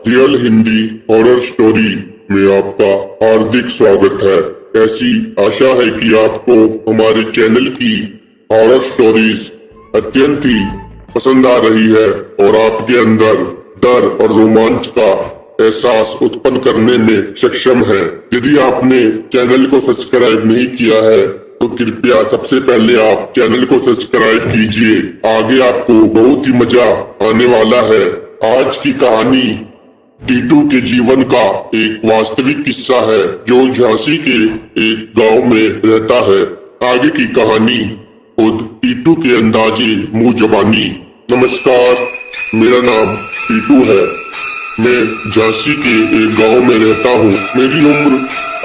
Real Hindi horror story में आपका हार्दिक स्वागत है। ऐसी आशा है कि आपको हमारे चैनल की हॉरर स्टोरीज अत्यंत ही पसंद आ रही है और आपके अंदर डर और रोमांच का एहसास उत्पन्न करने में सक्षम है। यदि आपने चैनल को सब्सक्राइब नहीं किया है तो कृपया सबसे पहले आप चैनल को सब्सक्राइब कीजिए। आगे आपको बहुत ही मजा आने वाला है। आज की कहानी टीटू के जीवन का एक वास्तविक किस्सा है जो झांसी के एक गांव में रहता है। आगे की कहानी खुद टीटू के अंदाजे मुंह जबानी। नमस्कार, मेरा नाम टीटू है। मैं झांसी के एक गांव में रहता हूँ। मेरी उम्र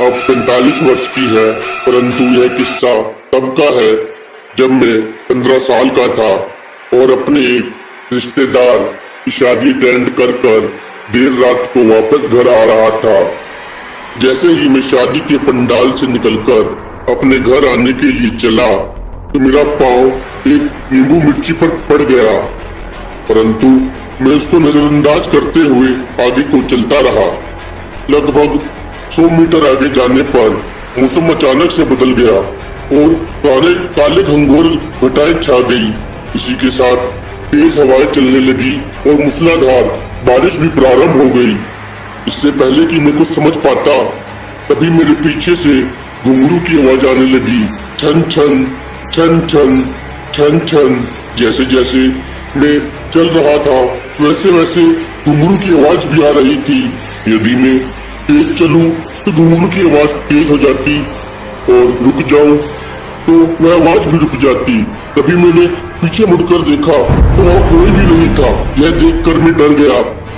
अब 45 वर्ष की है, परंतु यह किस्सा तब का है जब मैं 15 साल का था और अपने एक रिश्तेदार की शादी अटेंड कर देर रात को वापस घर आ रहा था। जैसे ही मैं शादी के पंडाल से निकलकर अपने घर आने के लिए चला तो मेरा पांव एक नींबू मिर्ची पर पड़ गया, परंतु मैं उसको नजरअंदाज करते हुए आगे को चलता रहा। लगभग 100 मीटर आगे जाने पर मौसम अचानक से बदल गया और काले घंघोर घटाएं छा गई। इसी के साथ तेज हवाएं चलने लगी और मूसलाधार बारिश भी प्रारंभ हो गई। इससे पहले कि मैं कुछ समझ पाता तभी मेरे पीछे से घुंघरू की आवाज आने लगी। छन छन छन छन छन छन। जैसे जैसे मैं चल रहा था वैसे वैसे घुंघरू की आवाज भी आ रही थी। यदि मैं तेज चलूं तो घुंघरू की आवाज तेज हो जाती और रुक जाऊं तो वह आवाज भी रुक जाती। तभी मैंने पीछे मुड़कर देखा तो वहाँ कोई भी नहीं था। यह देखकर मैं डर गया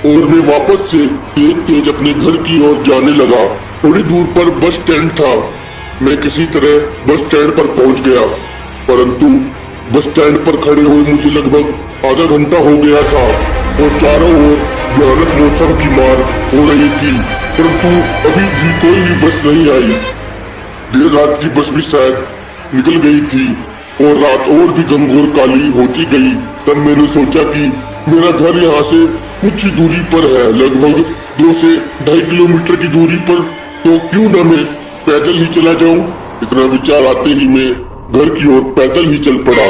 और मैं वापस से तेज तेज अपने घर की ओर जाने लगा। थोड़ी दूर पर बस स्टैंड था। मैं किसी तरह बस स्टैंड पर पहुंच गया, परंतु बस स्टैंड पर खड़े हुए मुझे लगभग आधा घंटा हो गया था और चारों ओर भयानक मौसम की मार हो रही थी, परंतु अभी भी कोई भी बस नहीं आई। देर रात की बस भी शायद निकल गई थी और रात और भी घंघोर काली होती गई। तब मैंने सोचा कि मेरा घर यहाँ से कुछ ही दूरी पर है, लगभग 2 से 2.5 किलोमीटर की दूरी पर, तो क्यों न मैं पैदल ही चला जाऊं। इतना विचार आते ही मैं घर की ओर पैदल ही चल पड़ा।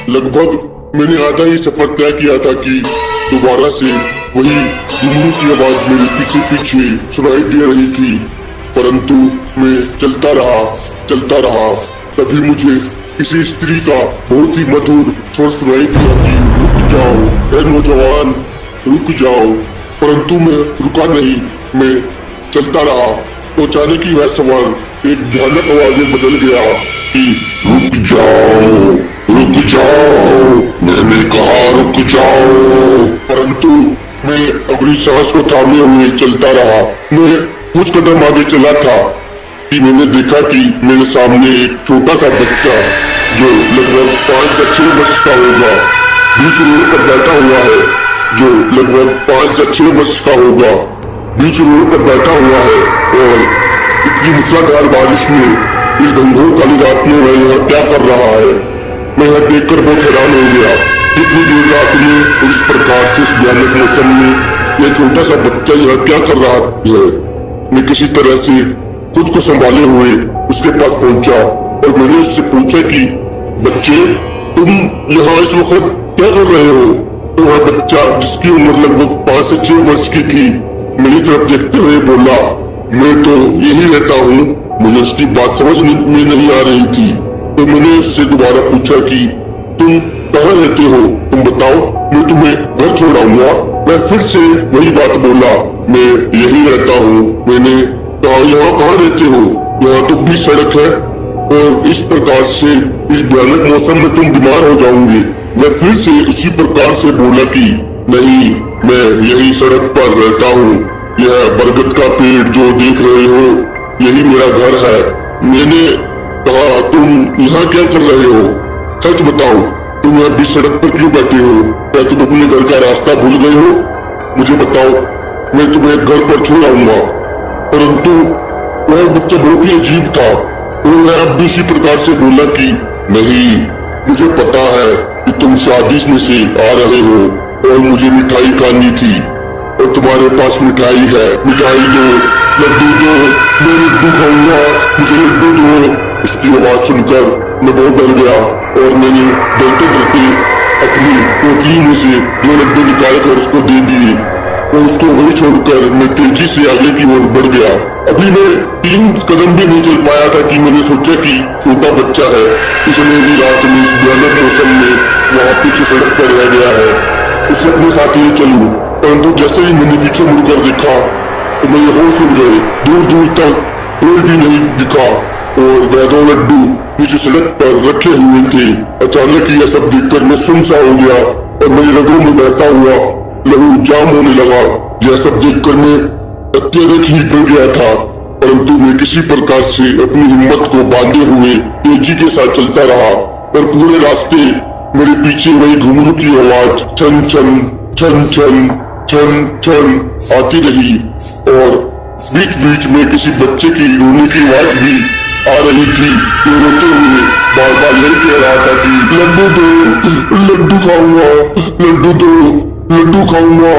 लगभग मैंने आधा ही सफर तय किया था कि दोबारा से वही घुंघरू की आवाज मेरे पीछे पीछे सुनाई दे रही थी, परंतु मैं चलता रहा। तभी मुझे किसी स्त्री का बहुत ही मधुर स्वर सुनाई दिया कि रुक जाओ ऐ नौजवान, रुक जाओ। परंतु मैं रुका नहीं, मैं चलता रहा। तो अचानक ही वह स्वर एक भयानक आवाज में बदल गया कि रुक जाओ, मैंने कहा रुक जाओ। परंतु मैं अपनी सांस को थामे हुए चलता रहा। मैं कुछ कदम आगे चला था कि मैंने देखा कि मेरे सामने एक छोटा सा बच्चा जो लगभग 5 से 6 वर्ष का होगा बीच रोड पर बैठा हुआ है, जो लगभग 5 से 6 वर्ष का होगा बीच रोड पर बैठा हुआ है। और इतनी मूसलाधार बारिश में इस घंघोर काली रात में वह यहाँ क्या कर रहा है। मैं यह देखकर बहुत हैरान हो गया। इतनी देर रात में और इस प्रकार से इस भयानक मौसम में यह छोटा सा बच्चा यहाँ क्या कर रहा है। मैं किसी तरह से खुद को संभाले हुए उसके पास पहुंचा और मैंने उससे पूछा कि बच्चे, तुम यहाँ इस वक्त क्या कर रहे हो। तो वह बच्चा जिसकी उम्र लगभग 5 से 6 वर्ष की थी मेरी तरफ देखते हुए बोला, मैं तो यही रहता हूँ। मुझे उसकी बात समझ में नहीं आ रही थी, तो मैंने उससे दोबारा पूछा कि तुम कहाँ रहते हो, तुम बताओ, मैं तुम्हें घर छोड़ाऊंगा। वह फिर से वही बात बोला, मैं यही रहता हूँ। मैंने कहा, यहाँ कहाँ रहते हो, यहाँ तो भी सड़क है और इस प्रकार से इस भयानक मौसम में तुम बीमार हो जाओगे। वह फिर से उसी प्रकार से बोला कि नहीं, मैं यही सड़क पर रहता हूँ। यह बरगद का पेड़ जो देख रहे हो यही मेरा घर है। मैंने कहा, तुम यहाँ क्या कर रहे हो, सच बताओ, तुम यहाँ बीच सड़क पर क्यों बैठे हो। क्या तुम अपने घर का रास्ता भूल गए हो। मुझे बताओ, मैं तुम्हें घर पर छोड़ आऊंगा। परंतु वह बच्चा बहुत ही अजीब था और वह अब भी इसी प्रकार से बोला कि नहीं, मुझे पता है कि तुम शादी में से आ रहे हो और मुझे मिठाई खानी थी। और तुम्हारे पास मिठाई है, मिठाई दो, लड्डू दो, मैं लड्डू खाऊंगा, मुझे लड्डू दो। उसकी आवाज सुनकर मैं बहुत डर गया और मैंने डरते डरते अपनी पोटली में से दो लड्डू निकाल कर उसको दे दिए और उसको वही छोड़कर मैं तेजी से आगे की ओर बढ़ गया। अभी मैं 3 कदम भी नहीं चल पाया था कि मैंने सोचा कि छोटा बच्चा है, इस अंधेरी रात में, इस भयानक मौसम में वहाँ पीछे सड़क पर रह गया है, उसे अपने साथ ले चलूं। परंतु जैसे ही मैंने पीछे मुड़कर देखा तो मेरे होश उड़ गए। दूर दूर तक कोई भी नहीं दिखा और वह दो लड्डू नीचे सड़क पर रखे हुए थे। अचानक यह सब देखकर मैं सुनसा हो गया और मेरी रगों में बहता हुआ लहू जाम होने लगा। यह सब देखकर मैं अत्यधिक ही डर गया था, परंतु मैं किसी प्रकार से अपनी हिम्मत को बांधे हुए तेजी के साथ चलता रहा और पूरे रास्ते मेरे पीछे वही घुंघरू की आवाज छन छन छन छन छन छन आती रही और बीच बीच में किसी बच्चे की रोने की आवाज भी आ रही थी। वो रोते हुए बार बार यही कह रहा था कि लड्डू दो, लड्डू खाऊंगा, लड्डू दो, लड्डू खाऊंगा।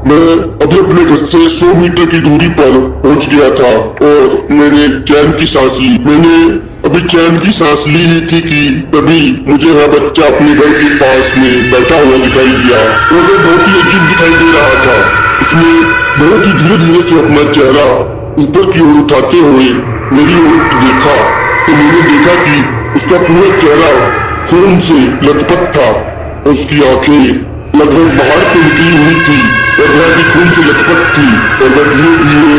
मैं अभी अपने घर से 100 मीटर की दूरी पर पहुंच गया था और मैंने चैन की सांस ली। मैंने अभी चैन की सांस ली ही थी कि तभी मुझे वह बच्चा अपने घर के पास में बैठा हुआ दिखाई दिया और वह बहुत ही अजीब दिखाई दे रहा था। उसने बहुत ही धीरे धीरे से अपना चेहरा ऊपर की ओर उठाते हुए मेरी ओर देखा तो मैंने देखा कि उसका पूरा चेहरा खून से लथपथ था और उसकी आंखें लगभग बाहर को निकली हुई थी और वह भी खून से लथपथ थी और वह धीरे धीरे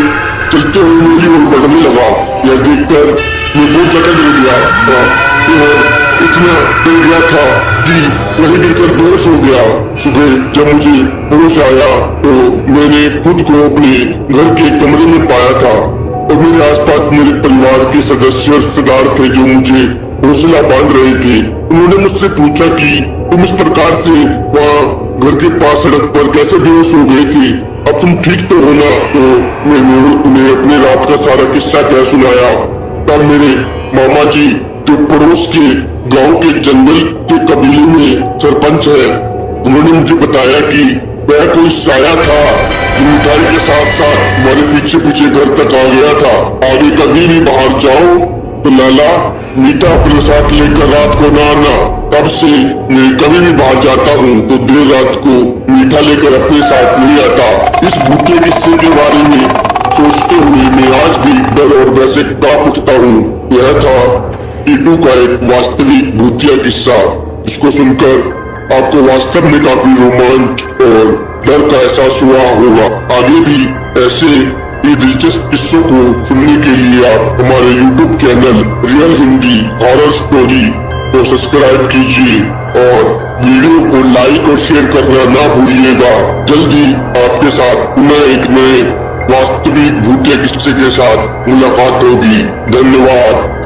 चलते हुए मेरी ओर बढ़ने लगा। यह देखकर मैं बहुत ज्यादा डर गया और इतना डर गया था कि वही गिरकर बेहोश हो गया। सुबह जब मुझे होश आया तो मैंने खुद को अपने घर के कमरे में पाया था और मेरे आसपास मेरे परिवार के सदस्य रिश्तेदार थे जो मुझे हौसला बांध रहे थे। उन्होंने मुझसे पूछा कि तुम इस प्रकार से वहाँ घर के पास सड़क पर कैसे बेहोश हो गए थे, अब तुम ठीक तो हो ना? तो मैंने उन्हें अपने रात का सारा किस्सा क्या सुनाया। तब मेरे मामा जी जो पड़ोस के गांव के जंगल के कबीले में सरपंच है, उन्होंने मुझे बताया कि वह कोई साया था जो मिठाई के साथ साथ हमारे पीछे पीछे घर तक आ गया था। आगे कभी भी बाहर जाओ तो लाला मीठा प्रसाद लेकर रात को ना आना। तब से मैं कभी भी बाहर जाता हूँ तो देर रात को मीठा लेकर अपने साथ नहीं आता। इस भूखे किस्से के बारे में सोचते हुए मैं आज भी डर और वैसे कांप उठता हूँ। यह था टीटू का एक वास्तविक भूतिया किस्सा, जिसको सुनकर आपको वास्तव में काफी रोमांच और डर का एहसास हुआ होगा। आगे भी ऐसे ये दिलचस्प किस्सों को सुनने के लिए आप हमारे YouTube channel real Hindi horror story को सब्सक्राइब कीजिए और वीडियो को लाइक और शेयर करना ना भूलिएगा। जल्दी आपके साथ पुनः एक नए वास्तविक भूतिया किस्से के साथ मुलाकात होगी। धन्यवाद।